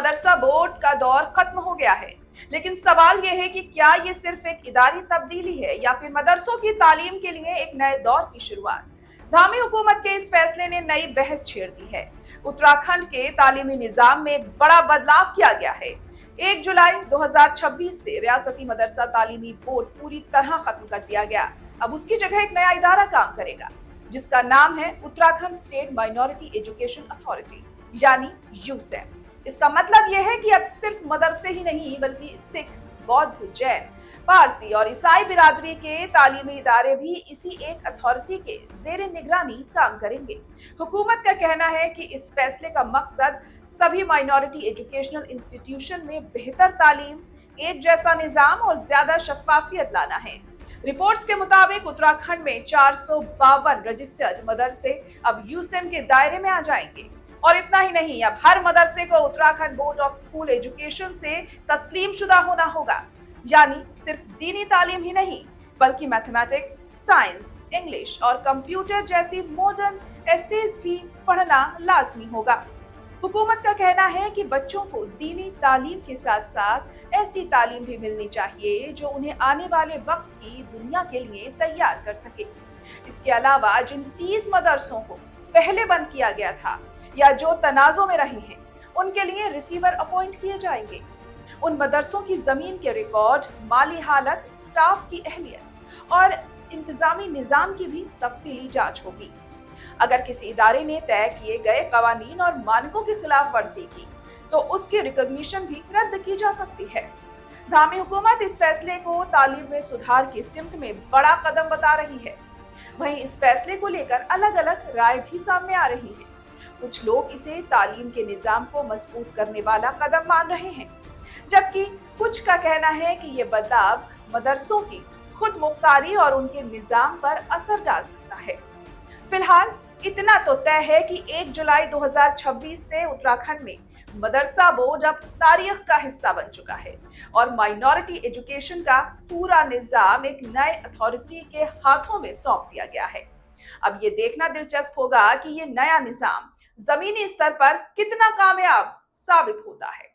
मदरसा board का दौर खत्म हो गया है, लेकिन सवाल यह है कि क्या ये सिर्फ एक इदारी तब्दीली है या फिर मदरसों की तालीम के लिए एक नए दौर की शुरुआत। धामी हुकूमत के इस फैसले ने नई बहस छेड़ दी है। उत्तराखंड के तालीमी निजाम में एक बड़ा बदलाव किया गया है। 1 जुलाई 2026 से रियासती मदरसा तालीमी बोर्ड पूरी तरह खत्म कर दिया गया। अब उसकी जगह एक नया इदारा काम करेगा, जिसका नाम है Uttarakhand state minority education authority, यानी यूसैम। इसका मतलब यह है कि अब सिर्फ मदरसे ही नहीं बल्कि सिख, बौद्ध, जैन, पारसी और ईसाई बिरादरी के तालीमी इदारे भी इसी एक अथॉरिटी के जेर निगरानी काम करेंगे। हुकूमत का कहना है कि इस फैसले का मकसद सभी माइनॉरिटी एजुकेशनल इंस्टीट्यूशन में बेहतर तालीम, एक जैसा निजाम और ज्यादा शफाफियत लाना है। रिपोर्ट्स के मुताबिक उत्तराखंड में 452 रजिस्टर्ड मदरसे अब यूसैम के दायरे में आ जाएंगे। और इतना ही नहीं, अब हर मदरसे को Uttarakhand board of school education से तस्लीम शुदा होना होगा, यानी सिर्फ दीनी तालीम ही नहीं बल्कि मैथमेटिक्स, साइंस, इंग्लिश और कंप्यूटर जैसी मॉडर्न एसेज भी पढ़ना लाजमी होगा। हुकूमत का कहना है कि बच्चों को दीनी तालीम के साथ साथ ऐसी तालीम भी मिलनी चाहिए जो उन्हें आने वाले वक्त की दुनिया के लिए तैयार कर सके। इसके अलावा जिन 30 मदरसों को पहले बंद किया गया था या जो तनाजों में रहे हैं, उनके लिए रिसीवर अपॉइंट किए जाएंगे। उन मदरसों की जमीन के रिकॉर्ड, माली हालत, स्टाफ की अहलियत और इंतजामी निजाम की भी तफसीली जांच होगी। अगर किसी इदारे ने तय किए गए कवानीन और मानकों की खिलाफ वर्जी की तो उसकी रिकॉग्निशन भी रद्द की जा सकती है। धामी हुकूमत इस फैसले को तालीम में सुधार की सिमत में बड़ा कदम बता रही है। वहीं इस फैसले को लेकर अलग अलग राय भी सामने आ रही है। कुछ लोग इसे तालीम के निजाम को मजबूत करने वाला कदम मान रहे हैं, जबकि कुछ का कहना है कि ये बदलाव मदरसों की खुद मुख्तारी और उनके निजाम पर असर डाल सकता है। फिलहाल इतना तो तय है कि 1 जुलाई 2026 से उत्तराखंड में मदरसा बोर्ड अब तारीख का हिस्सा बन चुका है और माइनॉरिटी एजुकेशन का पूरा निजाम एक नए अथॉरिटी के हाथों में सौंप दिया गया है। अब ये देखना दिलचस्प होगा कि ये नया निजाम जमीनी स्तर पर कितना कामयाब साबित होता है।